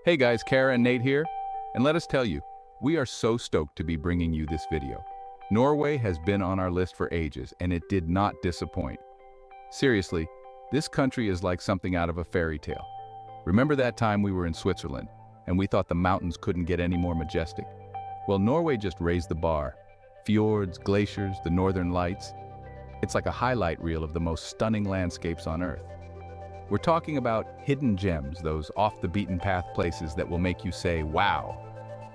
Hey guys, Kara and Nate here, and let us tell you, we are so stoked to be bringing you this video. Norway has been on our list for ages, and it did not disappoint. Seriously, this country is like something out of a fairy tale. Remember that time we were in Switzerland, and we thought the mountains couldn't get any more majestic? Well, Norway just raised the bar. Fjords, glaciers, the northern lights. It's like a highlight reel of the most stunning landscapes on Earth. We're talking about hidden gems, those off-the-beaten-path places that will make you say, wow.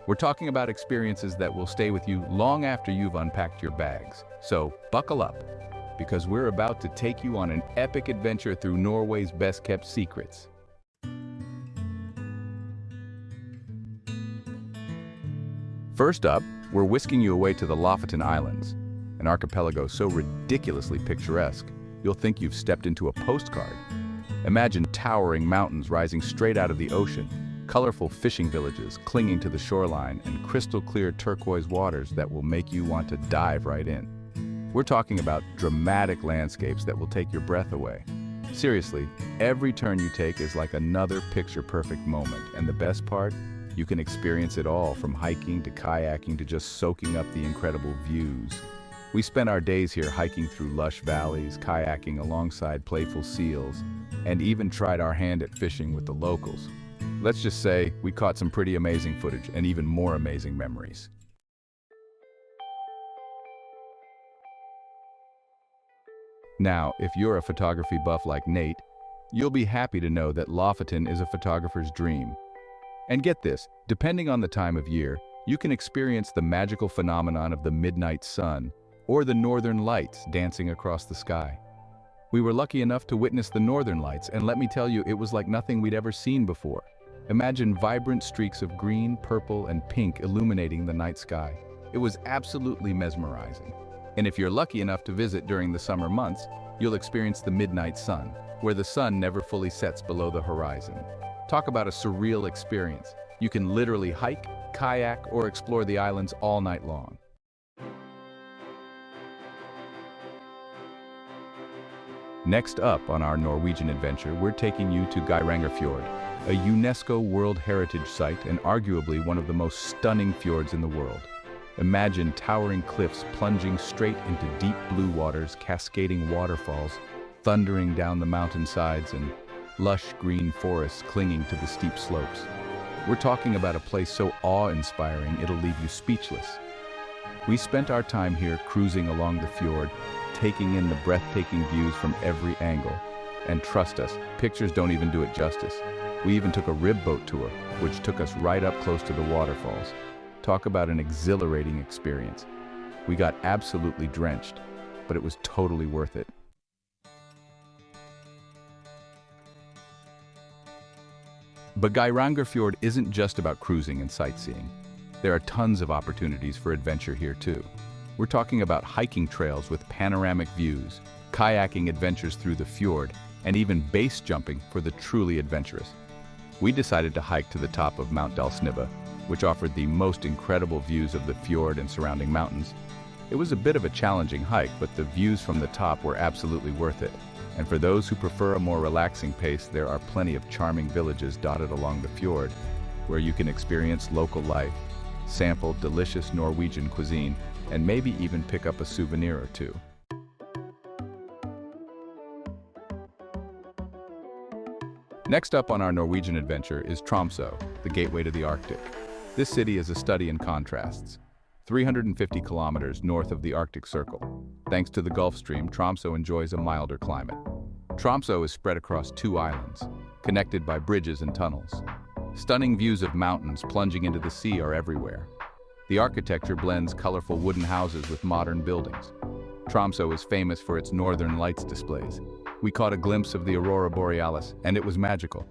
We're talking about experiences that will stay with you long after you've unpacked your bags. So buckle up, because we're about to take you on an epic adventure through Norway's best-kept secrets. First up, we're whisking you away to the Lofoten Islands, an archipelago so ridiculously picturesque, you'll think you've stepped into a postcard. Imagine towering mountains rising straight out of the ocean, colorful fishing villages clinging to the shoreline, and crystal-clear turquoise waters that will make you want to dive right in. We're talking about dramatic landscapes that will take your breath away. Seriously, every turn you take is like another picture-perfect moment, and the best part? You can experience it all, from hiking to kayaking to just soaking up the incredible views. We spent our days here hiking through lush valleys, kayaking alongside playful seals, and even tried our hand at fishing with the locals. Let's just say we caught some pretty amazing footage and even more amazing memories. Now, if you're a photography buff like Nate, you'll be happy to know that Lofoten is a photographer's dream. And get this, depending on the time of year, you can experience the magical phenomenon of the midnight sun or the northern lights dancing across the sky. We were lucky enough to witness the northern lights, and let me tell you, it was like nothing we'd ever seen before. Imagine vibrant streaks of green, purple, and pink illuminating the night sky. It was absolutely mesmerizing. And if you're lucky enough to visit during the summer months, you'll experience the midnight sun, where the sun never fully sets below the horizon. Talk about a surreal experience. You can literally hike, kayak, or explore the islands all night long. Next up on our Norwegian adventure, we're taking you to Fjord, a UNESCO World Heritage Site and arguably one of the most stunning fjords in the world. Imagine towering cliffs plunging straight into deep blue waters, cascading waterfalls, thundering down the mountainsides, and lush green forests clinging to the steep slopes. We're talking about a place so awe-inspiring it'll leave you speechless. We spent our time here cruising along the fjord, taking in the breathtaking views from every angle. And trust us, pictures don't even do it justice. We even took a rib boat tour, which took us right up close to the waterfalls. Talk about an exhilarating experience. We got absolutely drenched, but it was totally worth it. But Fjord isn't just about cruising and sightseeing. There are tons of opportunities for adventure here too. We're talking about hiking trails with panoramic views, kayaking adventures through the fjord, and even base jumping for the truly adventurous. We decided to hike to the top of Mount Dalsnibba, which offered the most incredible views of the fjord and surrounding mountains. It was a bit of a challenging hike, but the views from the top were absolutely worth it. And for those who prefer a more relaxing pace, there are plenty of charming villages dotted along the fjord, where you can experience local life, sample delicious Norwegian cuisine, and maybe even pick up a souvenir or two. Next up on our Norwegian adventure is Tromsø, the gateway to the Arctic. This city is a study in contrasts. 350 kilometers north of the Arctic Circle. Thanks to the Gulf Stream, Tromsø enjoys a milder climate. Tromsø is spread across 2 islands, connected by bridges and tunnels. Stunning views of mountains plunging into the sea are everywhere. The architecture blends colorful wooden houses with modern buildings. Tromsø is famous for its northern lights displays. We caught a glimpse of the aurora borealis, and it was magical.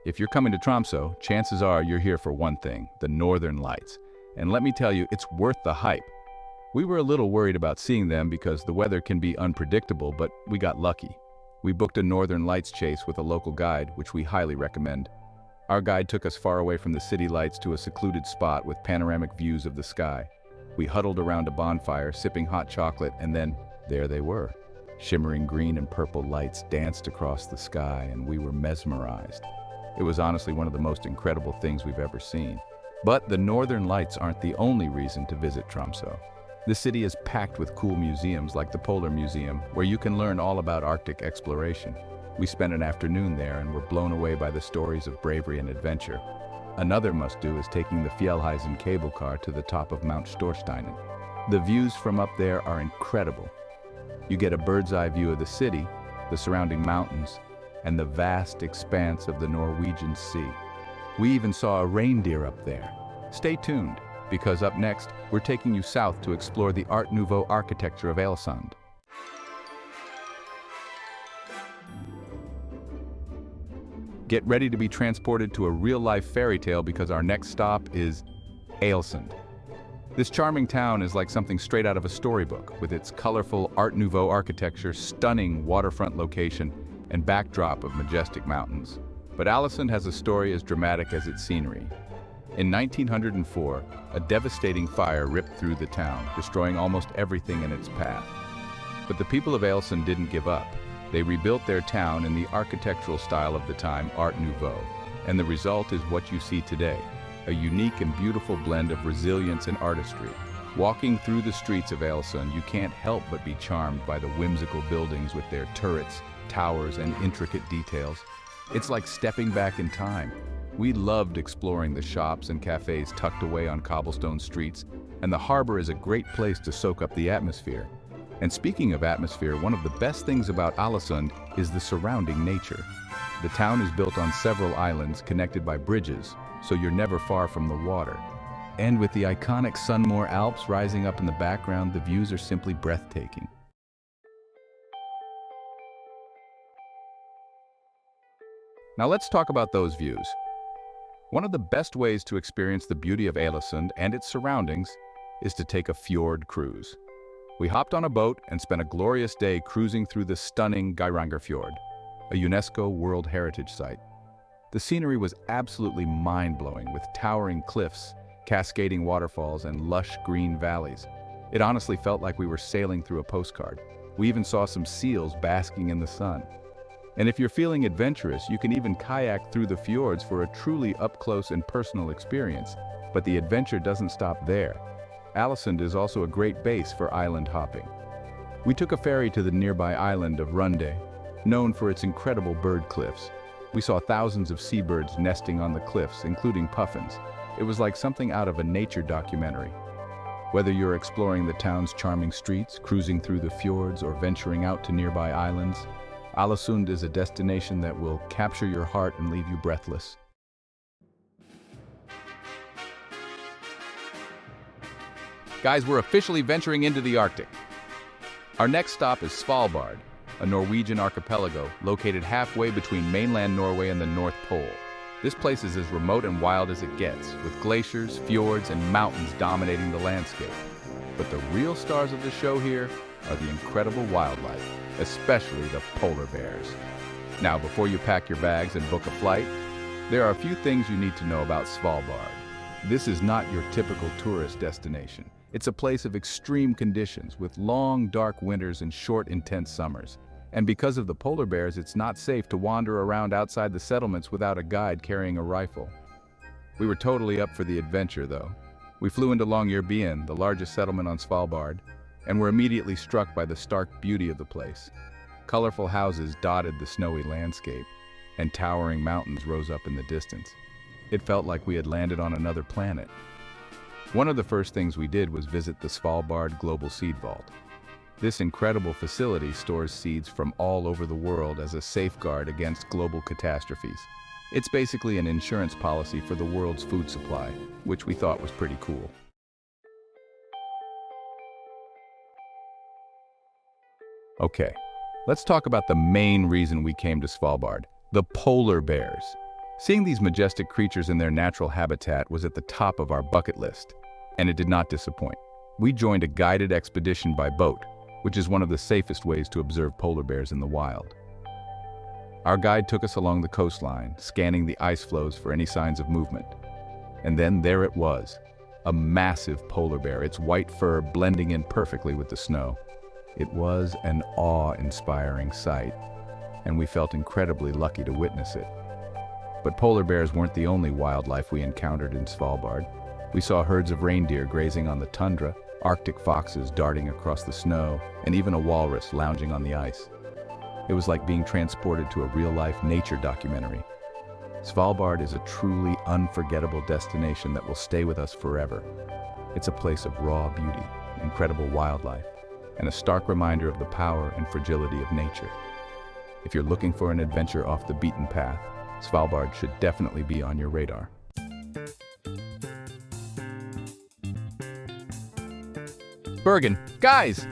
If you're coming to Tromsø, chances are you're here for one thing, the northern lights. And let me tell you, it's worth the hype. We were a little worried about seeing them because the weather can be unpredictable, but we got lucky. We booked a northern lights chase with a local guide, which we highly recommend. Our guide took us far away from the city lights to a secluded spot with panoramic views of the sky. We huddled around a bonfire, sipping hot chocolate, and then there they were. Shimmering green and purple lights danced across the sky, and we were mesmerized. It was honestly one of the most incredible things we've ever seen. But the northern lights aren't the only reason to visit Tromsø. The city is packed with cool museums like the Polar Museum, where you can learn all about Arctic exploration. We spent an afternoon there and were blown away by the stories of bravery and adventure. Another must-do is taking the Fjellheisen cable car to the top of Mount Storsteinen. The views from up there are incredible. You get a bird's-eye view of the city, the surrounding mountains, and the vast expanse of the Norwegian Sea. We even saw a reindeer up there. Stay tuned, because up next, we're taking you south to explore the Art Nouveau architecture of Ålesund. Get ready to be transported to a real-life fairy tale because our next stop is Ålesund. This charming town is like something straight out of a storybook, with its colorful Art Nouveau architecture, stunning waterfront location, and backdrop of majestic mountains. But Ålesund has a story as dramatic as its scenery. In 1904, a devastating fire ripped through the town, destroying almost everything in its path. But the people of Ålesund didn't give up. They rebuilt their town in the architectural style of the time, Art Nouveau, and the result is what you see today, a unique and beautiful blend of resilience and artistry. Walking through the streets of Ålesund, you can't help but be charmed by the whimsical buildings with their turrets, towers, and intricate details. It's like stepping back in time. We loved exploring the shops and cafes tucked away on cobblestone streets, and the harbor is a great place to soak up the atmosphere. And speaking of atmosphere, one of the best things about Ålesund is the surrounding nature. The town is built on several islands connected by bridges, so you're never far from the water. And with the iconic Sunnmøre Alps rising up in the background, the views are simply breathtaking. Now let's talk about those views. One of the best ways to experience the beauty of Ålesund and its surroundings is to take a fjord cruise. We hopped on a boat and spent a glorious day cruising through the stunning Fjord, a UNESCO World Heritage Site. The scenery was absolutely mind-blowing, with towering cliffs, cascading waterfalls, and lush green valleys. It honestly felt like we were sailing through a postcard. We even saw some seals basking in the sun. And if you're feeling adventurous, you can even kayak through the fjords for a truly up-close and personal experience. But the adventure doesn't stop there. Ålesund is also a great base for island hopping. We took a ferry to the nearby island of Runde, known for its incredible bird cliffs. We saw thousands of seabirds nesting on the cliffs, including puffins. It was like something out of a nature documentary. Whether you're exploring the town's charming streets, cruising through the fjords, or venturing out to nearby islands, Ålesund is a destination that will capture your heart and leave you breathless. Guys, we're officially venturing into the Arctic. Our next stop is Svalbard, a Norwegian archipelago located halfway between mainland Norway and the North Pole. This place is as remote and wild as it gets, with glaciers, fjords, and mountains dominating the landscape. But the real stars of the show here are the incredible wildlife, especially the polar bears. Now, before you pack your bags and book a flight, there are a few things you need to know about Svalbard. This is not your typical tourist destination. It's a place of extreme conditions, with long, dark winters and short, intense summers. And because of the polar bears, it's not safe to wander around outside the settlements without a guide carrying a rifle. We were totally up for the adventure, though. We flew into Longyearbyen, the largest settlement on Svalbard, and were immediately struck by the stark beauty of the place. Colorful houses dotted the snowy landscape, and towering mountains rose up in the distance. It felt like we had landed on another planet. One of the first things we did was visit the Svalbard Global Seed Vault. This incredible facility stores seeds from all over the world as a safeguard against global catastrophes. It's basically an insurance policy for the world's food supply, which we thought was pretty cool. Okay, let's talk about the main reason we came to Svalbard, the polar bears. Seeing these majestic creatures in their natural habitat was at the top of our bucket list, and it did not disappoint. We joined a guided expedition by boat, which is one of the safest ways to observe polar bears in the wild. Our guide took us along the coastline, scanning the ice floes for any signs of movement. And then there it was, a massive polar bear, its white fur blending in perfectly with the snow. It was an awe-inspiring sight, and we felt incredibly lucky to witness it. But polar bears weren't the only wildlife we encountered in Svalbard. We saw herds of reindeer grazing on the tundra, Arctic foxes darting across the snow, and even a walrus lounging on the ice. It was like being transported to a real-life nature documentary. Svalbard is a truly unforgettable destination that will stay with us forever. It's a place of raw beauty, incredible wildlife, and a stark reminder of the power and fragility of nature. If you're looking for an adventure off the beaten path, Svalbard should definitely be on your radar. Bergen, guys!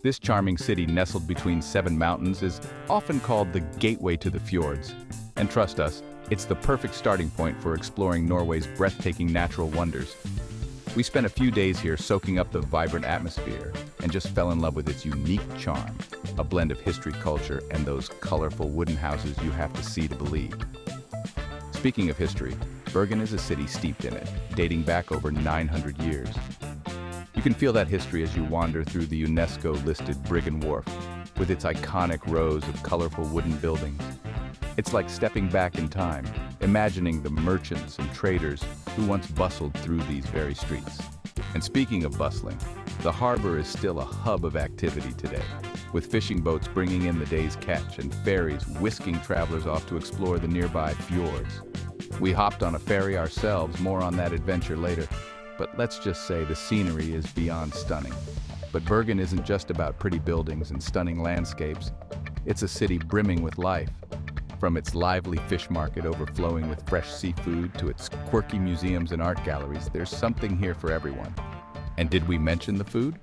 This charming city nestled between 7 mountains is often called the gateway to the fjords. And trust us, it's the perfect starting point for exploring Norway's breathtaking natural wonders. We spent a few days here soaking up the vibrant atmosphere and just fell in love with its unique charm, a blend of history, culture, and those colorful wooden houses you have to see to believe. Speaking of history, Bergen is a city steeped in it, dating back over 900 years. You can feel that history as you wander through the UNESCO-listed Bergen Wharf, with its iconic rows of colorful wooden buildings. It's like stepping back in time, imagining the merchants and traders who once bustled through these very streets. And speaking of bustling, the harbor is still a hub of activity today, with fishing boats bringing in the day's catch and ferries whisking travelers off to explore the nearby fjords. We hopped on a ferry ourselves, more on that adventure later, but let's just say the scenery is beyond stunning. But Bergen isn't just about pretty buildings and stunning landscapes. It's a city brimming with life. From its lively fish market overflowing with fresh seafood to its quirky museums and art galleries, there's something here for everyone. And did we mention the food?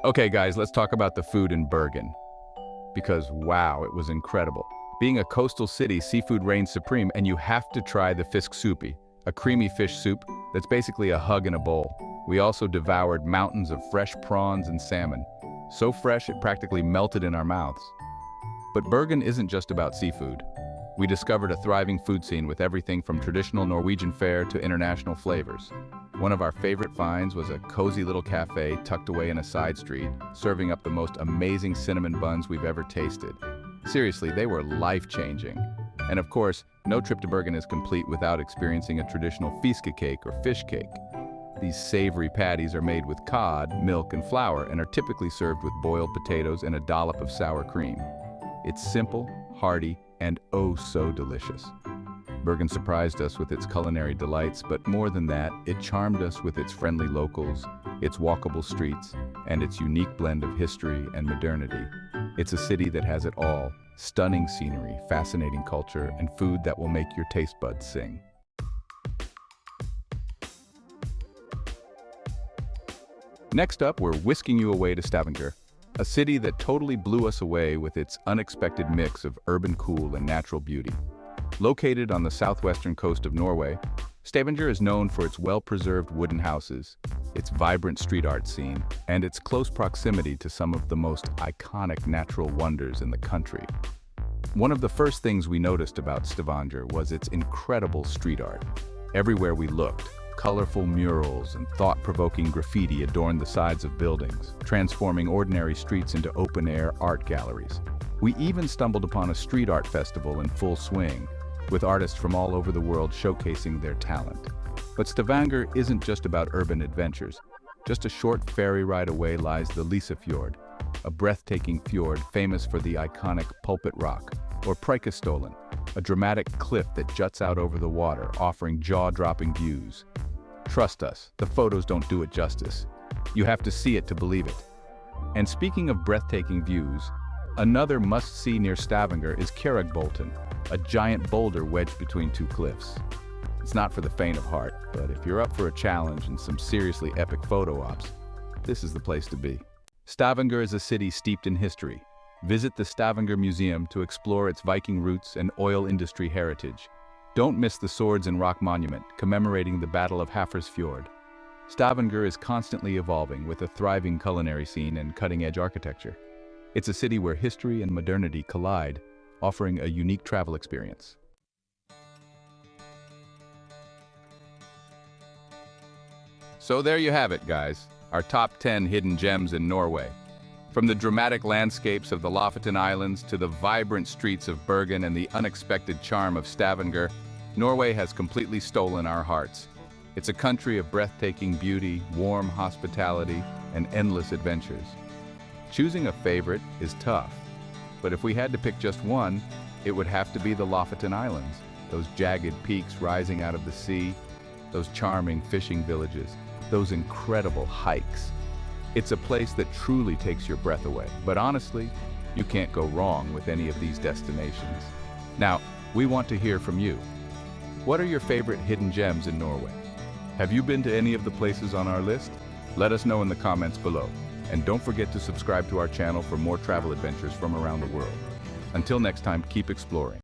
Okay guys, let's talk about the food in Bergen. Because wow, it was incredible. Being a coastal city, seafood reigns supreme, and you have to try the fisksupi, a creamy fish soup that's basically a hug in a bowl. We also devoured mountains of fresh prawns and salmon. So fresh it practically melted in our mouths. But Bergen isn't just about seafood. We discovered a thriving food scene with everything from traditional Norwegian fare to international flavors. One of our favorite finds was a cozy little cafe tucked away in a side street, serving up the most amazing cinnamon buns we've ever tasted. Seriously, they were life-changing. And of course, no trip to Bergen is complete without experiencing a traditional fiskecake or fish cake. These savory patties are made with cod, milk, and flour and are typically served with boiled potatoes and a dollop of sour cream. It's simple, hearty, and oh so delicious. Bergen surprised us with its culinary delights, but more than that, it charmed us with its friendly locals, its walkable streets, and its unique blend of history and modernity. It's a city that has it all: stunning scenery, fascinating culture, and food that will make your taste buds sing. Next up, we're whisking you away to Stavanger, a city that totally blew us away with its unexpected mix of urban cool and natural beauty. Located on the southwestern coast of Norway, Stavanger is known for its well-preserved wooden houses, its vibrant street art scene, and its close proximity to some of the most iconic natural wonders in the country. One of the first things we noticed about Stavanger was its incredible street art. Everywhere we looked, colorful murals and thought-provoking graffiti adorned the sides of buildings, transforming ordinary streets into open-air art galleries. We even stumbled upon a street art festival in full swing, with artists from all over the world showcasing their talent. But Stavanger isn't just about urban adventures. Just a short ferry ride away lies the Fjord, a breathtaking fjord famous for the iconic Pulpit Rock, or Preikestolen, a dramatic cliff that juts out over the water, offering jaw-dropping views. Trust us, the photos don't do it justice. You have to see it to believe it. And speaking of breathtaking views, another must-see near Stavanger is Kjeragbolten, a giant boulder wedged between two cliffs. It's not for the faint of heart, but if you're up for a challenge and some seriously epic photo ops, this is the place to be. Stavanger is a city steeped in history. Visit the Stavanger Museum to explore its Viking roots and oil industry heritage. Don't miss the Swords and Rock Monument, commemorating the Battle of Hafrsfjord. Stavanger is constantly evolving with a thriving culinary scene and cutting-edge architecture. It's a city where history and modernity collide, offering a unique travel experience. So there you have it, guys. Our top 10 hidden gems in Norway. From the dramatic landscapes of the Lofoten Islands to the vibrant streets of Bergen and the unexpected charm of Stavanger, Norway has completely stolen our hearts. It's a country of breathtaking beauty, warm hospitality, and endless adventures. Choosing a favorite is tough, but if we had to pick just one, it would have to be the Lofoten Islands. Those jagged peaks rising out of the sea, those charming fishing villages, those incredible hikes. It's a place that truly takes your breath away. But honestly, you can't go wrong with any of these destinations. Now, we want to hear from you. What are your favorite hidden gems in Norway? Have you been to any of the places on our list? Let us know in the comments below. And don't forget to subscribe to our channel for more travel adventures from around the world. Until next time, keep exploring.